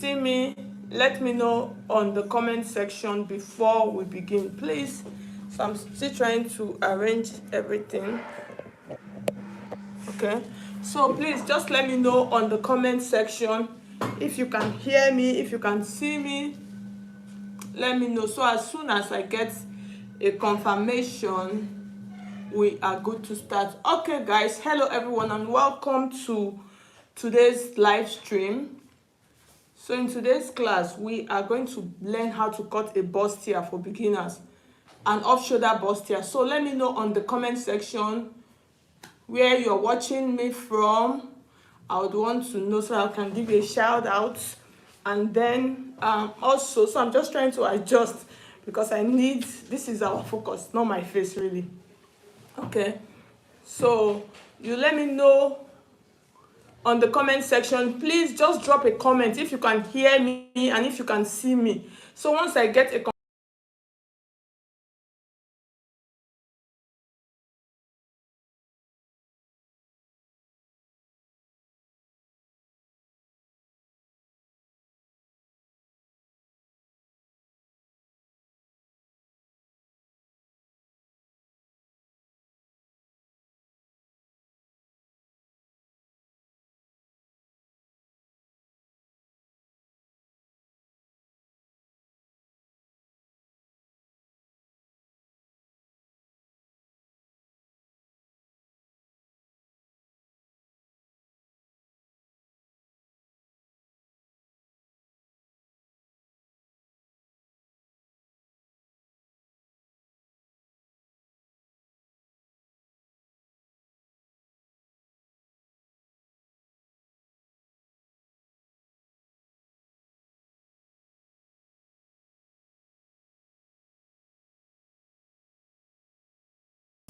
see me, let me know on the comment section before we begin, please. So I'm still trying to arrange everything. Okay, so please just let me know on the comment section if you can hear me, if you can see me. Let me know, so as soon as I get a confirmation, we are good to start. Okay guys, hello everyone and welcome to today's live stream. So in today's class, we are going to learn how to cut a bustier for beginners, an off-shoulder bustier. So let me know on the comment section where you're watching me from. I would want to know so I can give you a shout out. And then also, so I'm just trying to adjust because I need, this is our focus, not my face really. Okay, so you let me know on the comment section. Please just drop a comment if you can hear me and if you can see me. So once I get a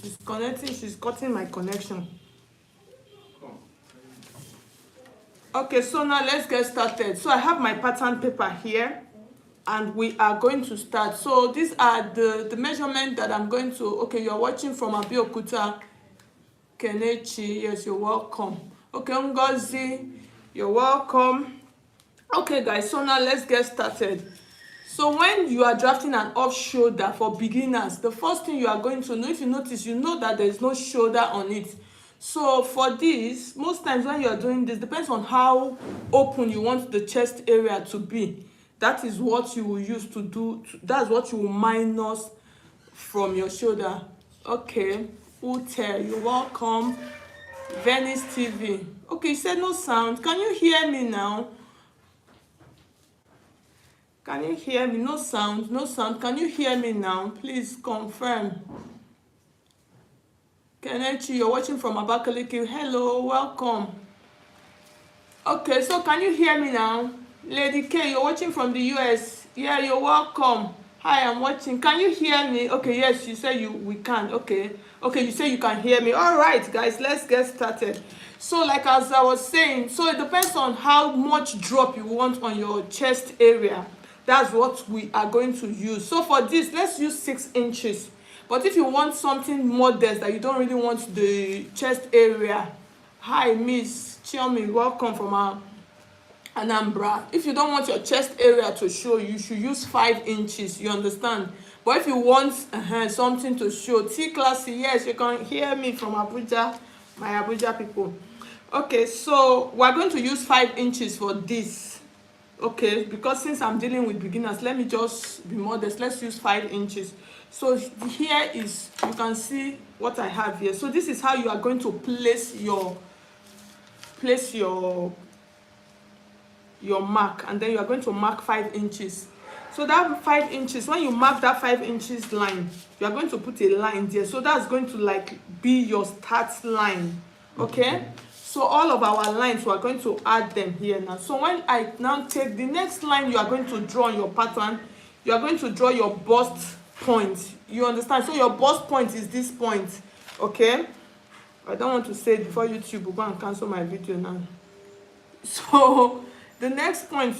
disconnecting, she's cutting my connection. Okay, so now let's get started. So I have my pattern paper here and we are going to start. So these are the measurement that I'm going to, okay, you're watching from Abeokuta, Kenechi, yes, you're welcome. Okay, Ngozi, you're welcome. Okay guys, so now let's get started. So when you are drafting an off shoulder for beginners, the first thing you are going to know, if you notice, you know that there is no shoulder on it. So for this, most times when you are doing this, depends on how open you want the chest area to be. That is what you will use to do, that's what you will minus from your shoulder. Okay, Ute, you're welcome. Venice TV. Okay, you said no sound. Can you hear me now? Can you hear me? No sound, no sound. Can you hear me now? Please confirm. Kenechi, you're watching from Abakaliki. Hello, welcome. Okay, so can you hear me now? Lady K, you're watching from the US. Yeah, you're welcome. Hi, I'm watching. Can you hear me? Okay, yes, you say we can. Okay, you say you can hear me. All right, guys, let's get started. So like as I was saying, so it depends on how much drop you want on your chest area. That's what we are going to use. So for this, let's use 6 inches. But if you want something modest that you don't really want the chest area, hi Miss Chiomi, welcome from Anambra. If you don't want your chest area to show, you should use 5 inches, you understand? But if you want something to show, T-Classy, yes, you can hear me from Abuja, my Abuja people. Okay, so we're going to use 5 inches for this. Okay, because since I'm dealing with beginners, let me just be modest. Let's use 5 inches. So here is, you can see what I have here. So this is how you are going to place your mark, and then you are going to mark 5 inches. So that 5 inches, when you mark that 5 inches line, you are going to put a line there. So that's going to like be your start line. Okay, so all of our lines, we are going to add them here now. So when I now take the next line you are going to draw on your pattern, you are going to draw your bust point. You understand? So your bust point is this point. Okay, I don't want to say it before YouTube will go and cancel my video now. So the next point,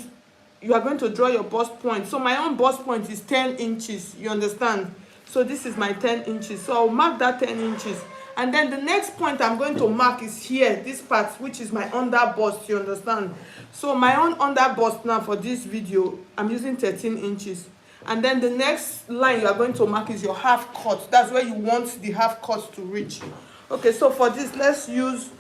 you are going to draw your bust point. So my own bust point is 10 inches. You understand? So this is my 10 inches. So I'll mark that 10 inches. And then the next point I'm going to mark is here, this part, which is my under bust, you understand? So my own under bust now for this video, I'm using 13 inches. And then the next line you are going to mark is your half cut. That's where you want the half cut to reach. Okay, so for this, let's use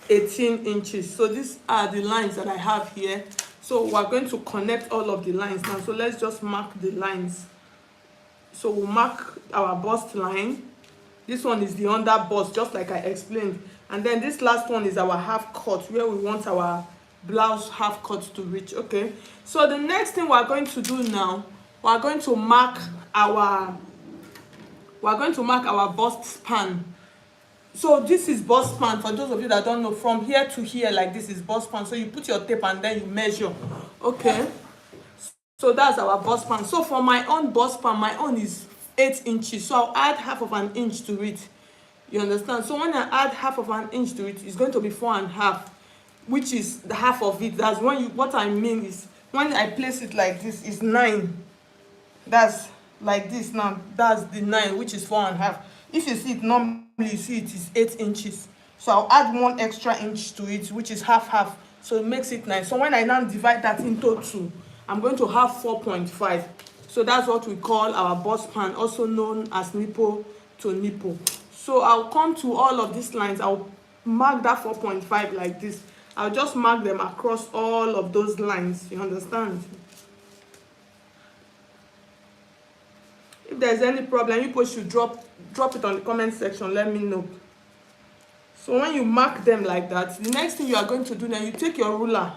18 inches. So these are the lines that I have here. So we're going to connect all of the lines now. So let's just mark the lines. So we'll mark our bust line. This one is the under bust, just like I explained. And then this last one is our half cut, where we want our blouse half cut to reach. Okay, so the next thing we're going to do now, we're going to mark our bust span. So this is bust span. For those of you that don't know, from here to here, like this is bust span. So you put your tape and then you measure. Okay, so that's our bust span. So for my own bust span, my own is 8 inches. So I'll add half of an inch to it. You understand? So when I add half of an inch to it, it's going to be 4.5, which is the half of it. That's when you, what I mean is, when I place it like this, is 9. That's like this now. That's the 9, which is 4.5. If you see it normally, you see it is 8 inches. So I'll add 1 extra inch to it, which is half. So it makes it 9. So when I now divide that into 2, I'm going to have 4.5. So that's what we call our bust span, also known as nipple to nipple. So I'll come to all of these lines. I'll mark that 4.5 like this. I'll just mark them across all of those lines. You understand? If there's any problem, you people should drop it on the comment section. Let me know. So when you mark them like that, the next thing you are going to do now, you take your ruler,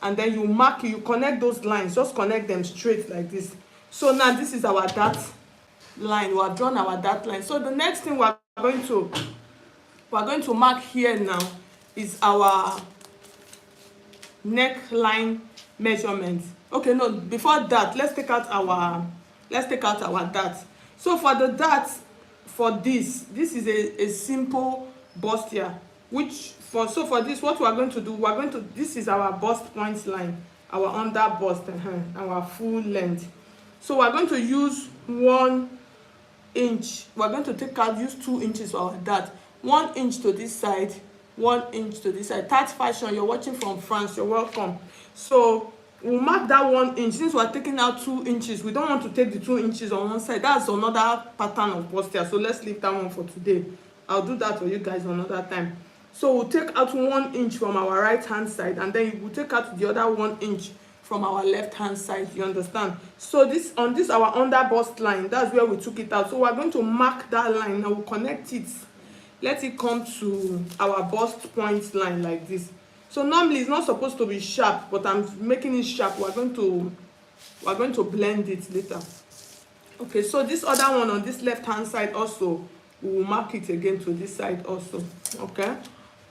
and then you mark, you connect those lines. Just connect them straight like this. So now this is our dart line. We have drawn our dart line. So the next thing we're going to mark here now is our neckline measurement. Okay, no, before that, let's take out our dart. So for the dart, for this is a simple bustier, which for this, what we are going to do, this is our bust point line, our under bust, our full length. So we're going to use 1 inch. We're going to use 2 inches for our dart. 1 inch to this side, 1 inch to this side. Tart fashion, you're watching from France, you're welcome. So we'll mark that 1 inch. Since we're taking out 2 inches, we don't want to take the 2 inches on one side. That's another pattern of bustier. So let's leave that one for today. I'll do that for you guys another time. So we'll take out 1 inch from our right hand side, and then we'll take out the other 1 inch from our left hand side. You understand? So this, on this our under bust line, that's where we took it out. So we're going to mark that line. Now we'll connect it. Let it come to our bust point line like this. So normally it's not supposed to be sharp, but I'm making it sharp. We're going to blend it later. Okay, so this other one on this left hand side also, we will mark it again to this side also. Okay,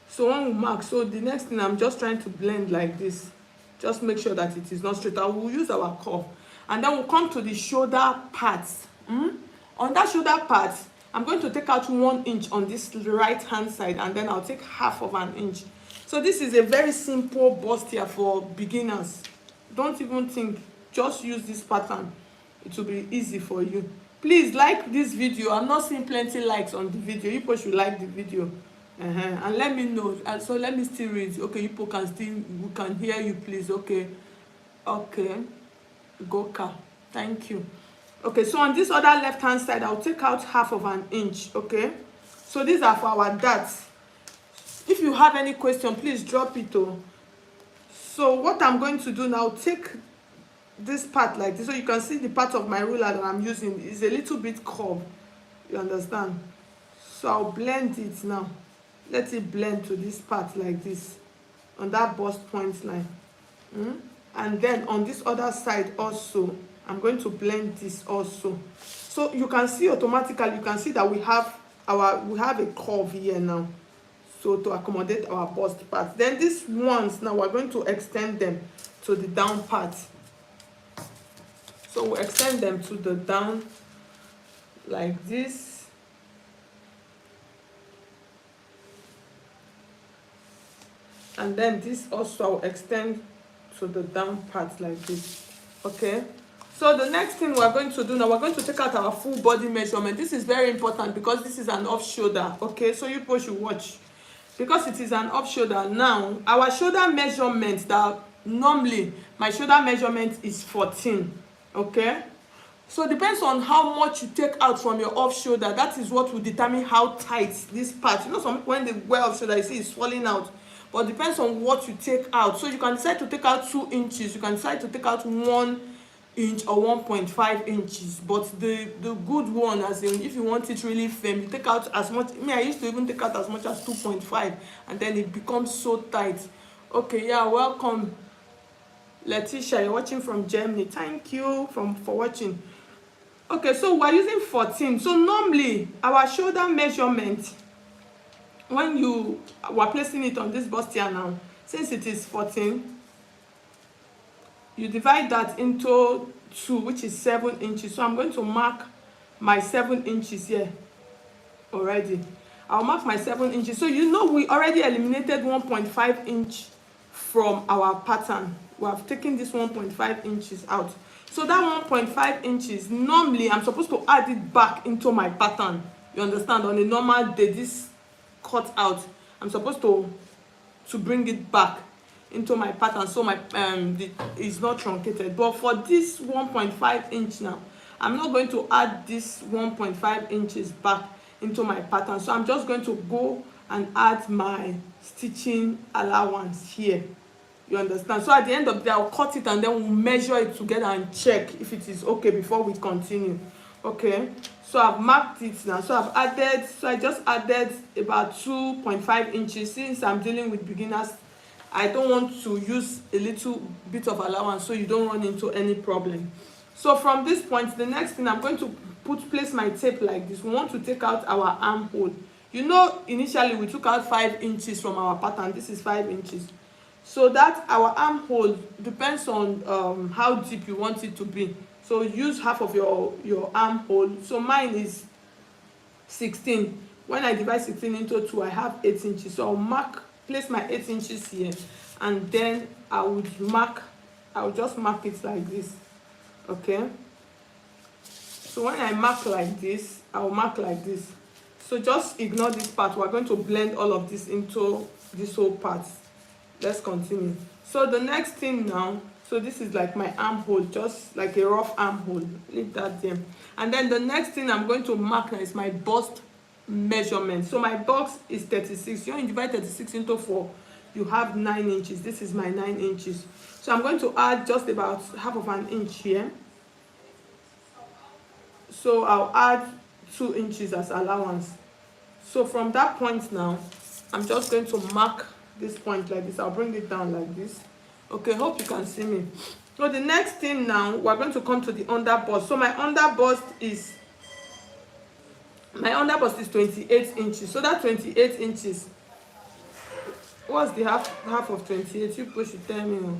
so when we mark, so the next thing, I'm just trying to blend like this. Just make sure that it is not straight. I will use our curve, and then we'll come to the shoulder parts. On that shoulder part, I'm going to take out 1 inch on this right hand side, and then I'll take half of an inch. So this is a very simple bustier for beginners. Don't even think, just use this pattern. It will be easy for you. Please like this video. I'm not seeing plenty likes on the video. You people should like the video. And let me know. And so let me still read. Okay, you people can still, we can hear you, please. Okay. Goka. Thank you. Okay, so on this other left hand side, I'll take out half of an inch. Okay. So these are for our darts. If you have any question, please drop it. So what I'm going to do now, take this part like this, so you can see the part of my ruler that I'm using is a little bit curved. You understand? So I'll blend it now. Let it blend to this part like this, on that bust point line. And then on this other side also, I'm going to blend this also. So you can see automatically, you can see that we have a curve here now. So to accommodate our bust part. Then these ones, now we're going to extend them to the down part. So we'll extend them to the down like this. And then this also I'll extend to the down part like this. Okay. So the next thing we're going to do now, we're going to take out our full body measurement. This is very important because this is an off shoulder. Okay, so you both should watch. Because it is an off shoulder now, our shoulder measurement, that normally my shoulder measurement is 14. Okay, so it depends on how much you take out from your off shoulder. That is what will determine how tight this part. You know, some when they wear off shoulder, you see it's falling out, but it depends on what you take out. So you can decide to take out 2 inches, you can decide to take out 1 inch or 1.5 inches, but the good one, as in if you want it really firm, you take out as much. I used to even take out as much as 2.5, and then it becomes so tight. Okay, yeah, welcome Letitia, you're watching from Germany. Thank you for watching. Okay, so we're using 14. So normally our shoulder measurement, when you were placing it on this bustier now, since it is 14, you divide that into 2, which is 7 inches. So I'm going to mark my 7 inches here already. I'll mark my 7 inches. So you know we already eliminated 1.5 inch from our pattern. We have taken this 1.5 inches out. So that 1.5 inches, normally I'm supposed to add it back into my pattern. You understand? On a normal day, this cut out, I'm supposed to bring it back into my pattern, so my is not truncated. But for this 1.5 inch now, I'm not going to add this 1.5 inches back into my pattern. So I'm just going to go and add my stitching allowance here. You understand? So at the end of the day, I'll cut it and then we'll measure it together and check if it is okay before we continue. Okay, so I've marked it now. So I just added about 2.5 inches. Since I'm dealing with beginners, I don't want to use a little bit of allowance so you don't run into any problem. So from this point, the next thing, I'm going to place my tape like this. We want to take out our armhole. You know, initially we took out 5 inches from our pattern. This is 5 inches. So that our armhole depends on how deep you want it to be. So use half of your armhole. So mine is 16. When I divide 16 into 2, I have 8 inches. So I'll place my 8 inches here, and then I'll just mark it like this. Okay, so when I mark like this, I'll mark like this. So just ignore this part. We're going to blend all of this into this whole part. Let's continue. So the next thing now, so this is like my armhole, just like a rough armhole. Leave that there. And then the next thing I'm going to mark now is my bust measurement. So my box is 36. You divide 36 into 4, you have 9 inches. This is my 9 inches. So I'm going to add just about half of an inch here. So I'll add 2 inches as allowance. So from that point now, I'm just going to mark this point like this. I'll bring it down like this. Okay, hope you can see me. So the next thing now, we're going to come to the under bust. So my under bust is 28 inches. So that 28 inches, what's the half of 28? You push it, tell me.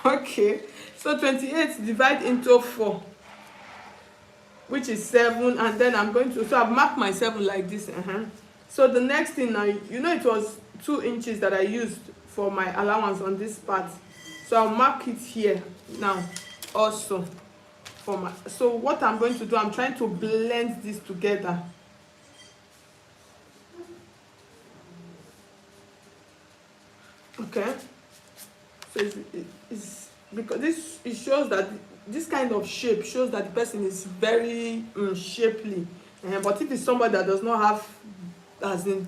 Okay, so 28 divide into 4, which is 7, and then I'm going to, so I've marked my 7 like this. So the next thing now, you know, it was 2 inches that I used for my allowance on this part. So I'll mark it here now also. So what I'm going to do, I'm trying to blend this together. Okay, so it's because it shows that this kind of shape shows that the person is very shapely. But if it's somebody that does not have, as in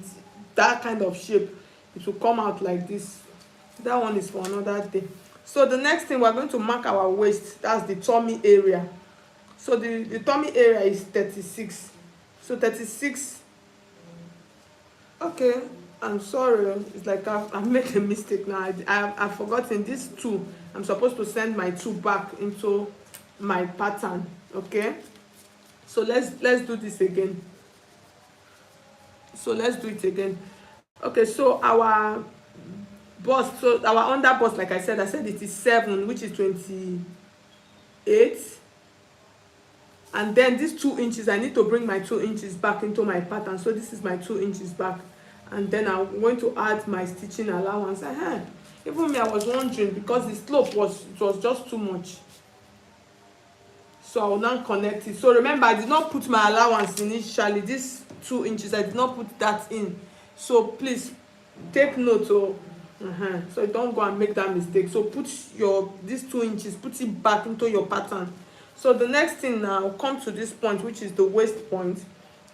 that kind of shape, it will come out like this. That one is for another day. So the next thing, we're going to mark our waist. That's the tummy area. So the tummy area is 36. So 36. Okay, I'm sorry. It's like I've made a mistake now. I've forgotten this 2. I'm supposed to send my 2 back into my pattern. Okay. So let's do this again. So let's do it again. Okay, so our bust, so our under bust, like I said it is 7, which is 28. And then these 2 inches, I need to bring my 2 inches back into my pattern. So this is my 2 inches back. And then I'm going to add my stitching allowance. Even me, I was wondering because the slope was just too much. So I will now connect it. So remember, I did not put my allowance initially. This 2 inches, I did not put that in. So please take note. So don't go and make that mistake. So put these 2 inches, put it back into your pattern. So the next thing now, come to this point, which is the waist point.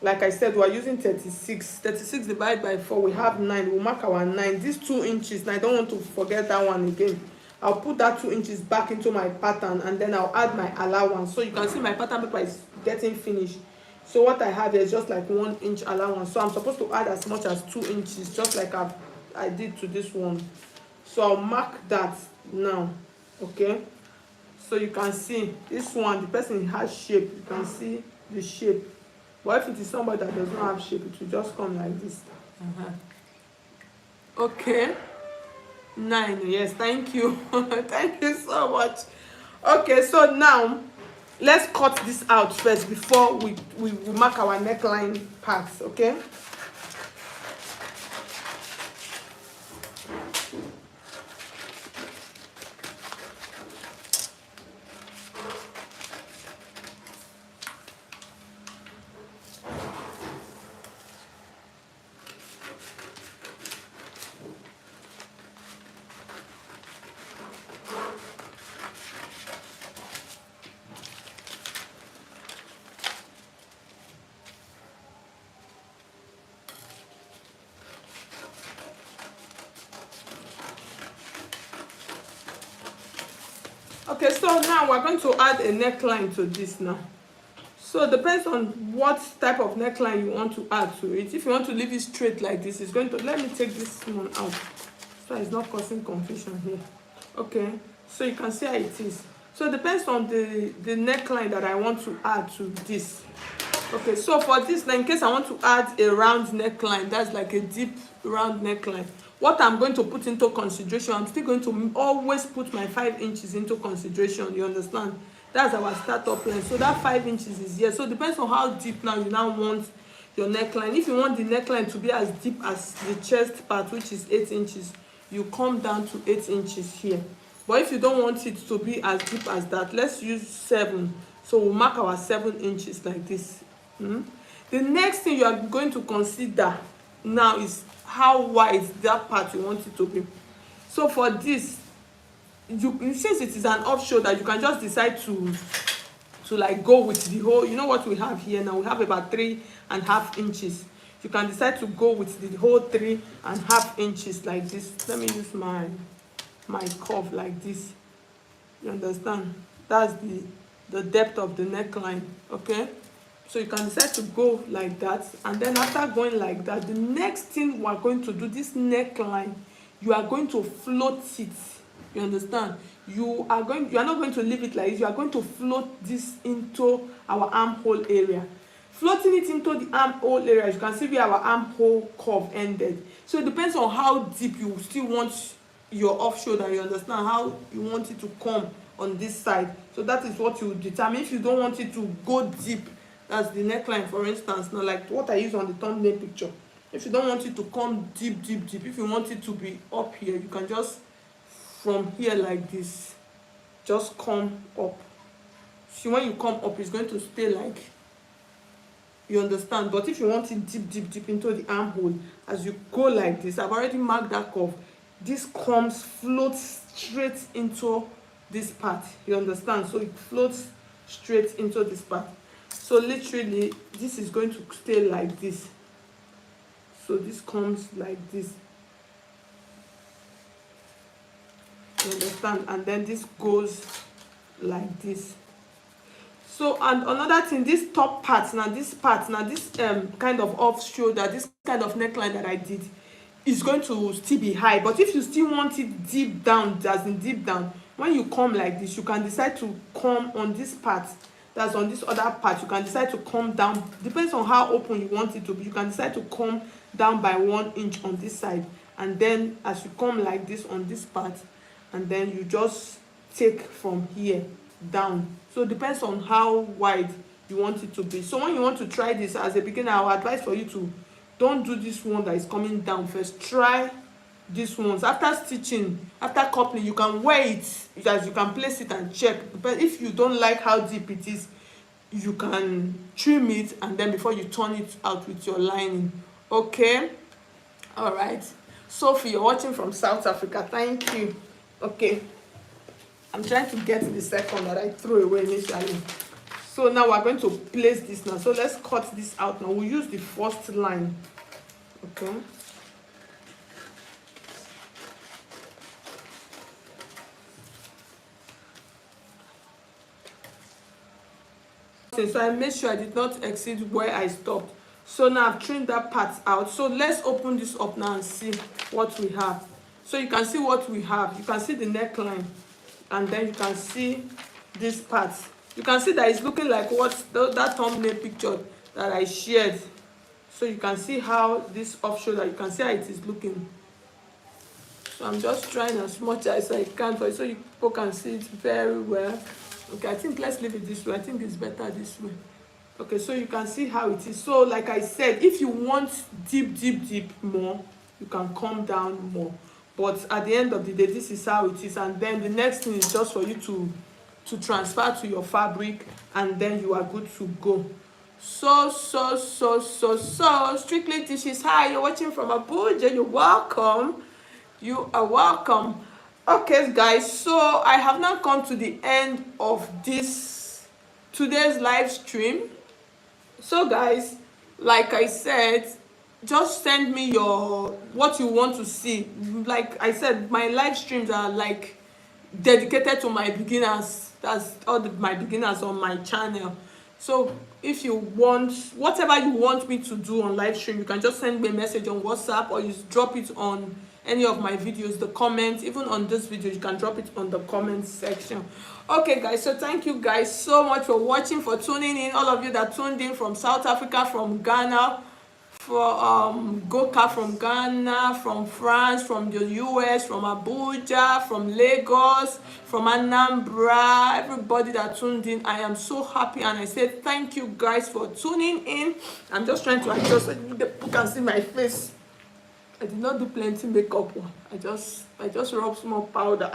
Like I said, we are using 36 divided by 4, we have 9. We'll mark our 9. These 2 inches, and I don't want to forget that one again. I'll put that 2 inches back into my pattern, and then I'll add my allowance. So you can see my pattern paper is getting finished. So what I have here is just like 1 inch allowance. So I'm supposed to add as much as 2 inches, just like I did to this one. So I'll mark that now. Okay, so you can see this one, the person has shape. You can see the shape. But if it is somebody that does not have shape, it will just come like this. Okay, 9. Yes, thank you. Thank you so much. Okay, so now let's cut this out first before we mark our neckline parts. Okay, okay, so now we're going to add a neckline to this now. So it depends on what type of neckline you want to add to it. If you want to leave it straight like this, it's going to, let me take this one out so it's not causing confusion here. Okay, so you can see how it is. So it depends on the neckline that I want to add to this. Okay, so for this now, in case I want to add a round neckline, that's like a deep round neckline, what I'm going to put into consideration, I'm still going to always put my 5 inches into consideration. You understand? That's our startup line. So that 5 inches is here. So it depends on how deep now you now want your neckline. If you want the neckline to be as deep as the chest part, which is 8 inches, you come down to 8 inches here. But if you don't want it to be as deep as that, let's use 7. So we'll mark our 7 inches like this. The next thing you are going to consider now is how wide that part you want it to be. So for this, since it is an off shoulder, you can just decide to like go with the whole, you know what we have here now, we have about 3.5 inches. You can decide to go with the whole 3.5 inches like this. Let me use my curve like this. You understand? That's the depth of the neckline. Okay, so you can decide to go like that, and then after going like that, the next thing we are going to do, this neckline, you are going to float it. You understand? You are not going to leave it like this. You are going to float this into our armhole area. Floating it into the armhole area, you can see where our armhole curve ended. So it depends on how deep you still want your off shoulder. You understand how you want it to come on this side. So that is what you determine. If you don't want it to go deep, that's the neckline, for instance, now like what I use on the thumbnail picture. If you don't want it to come deep, if you want it to be up here, you can just from here like this, just come up. See, when you come up, it's going to stay like, you understand? But if you want it deep into the armhole, as you go like this, I've already marked that curve, this floats straight into this part. You understand? So it floats straight into this part. So literally this is going to stay like this. So this comes like this. You understand? And then this goes like this. So, and another thing, this top part now, this kind of off shoulder, this kind of neckline that I did is going to still be high. But if you still want it deep down, as in deep down, when you come like this, you can decide to come on this part, that's on this other part, you can decide to come down. Depends on how open you want it to be. You can decide to come down by 1 inch on this side, and then as you come like this on this part, and then you just take from here down. So it depends on how wide you want it to be. So when you want to try this as a beginner, I would advise for you to don't do this one that is coming down first. Try these ones. After stitching, after coupling, you can wear it, as you can place it and check. But if you don't like how deep it is, you can trim it, and then before you turn it out with your lining. Okay, all right. Sophie, you're watching from South Africa. Thank you. Okay, I'm trying to get the second that I threw away initially. So now we're going to place this now. So let's cut this out now. We'll use the first line. Okay. So I made sure I did not exceed where I stopped. So now I've trimmed that part out. So let's open this up now and see what we have. So you can see what we have. You can see the neckline, and then you can see this part. You can see that it's looking like that thumbnail picture that I shared. So you can see how this off shoulder, you can see how it is looking. So I'm just trying as much as I can for it so you people can see it very well. Okay, I think let's leave it this way. I think it's better this way. Okay, so you can see how it is. So like I said, if you want deep more, you can come down more. But at the end of the day, this is how it is. And then the next thing is just for you to transfer to your fabric, and then you are good to go. So Strictly Dishes, hi, you're watching from Abuja. You're welcome. You are welcome. Okay guys, so I have now come to the end of today's live stream. So guys, like I said, just send me what you want to see. Like I said, my live streams are like dedicated to my beginners. That's all my beginners on my channel. So if you want whatever you want me to do on live stream, you can just send me a message on WhatsApp, or you drop it on any of my videos, the comments. Even on this video, you can drop it on the comment section. Okay guys, so thank you guys so much for watching, for tuning in. All of you that tuned in from South Africa, from Ghana, for Goka from Ghana, from France, from the US, from Abuja, from Lagos, from Anambra, everybody that tuned in, I am so happy, and I say thank you guys for tuning in. I'm just trying to adjust so you can see my face. I did not do plenty makeup. I just rubbed small powder.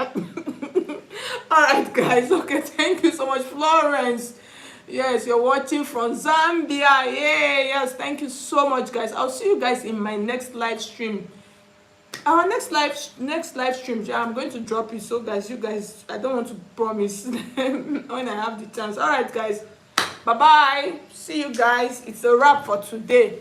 All right guys, okay, thank you so much. Florence, yes, you're watching from Zambia. Yeah, yes, thank you so much guys. I'll see you guys in my next live stream. Our next live stream, yeah, I'm going to drop it. So guys, you guys, I don't want to promise when I have the chance. All right guys, bye bye, see you guys. It's a wrap for today.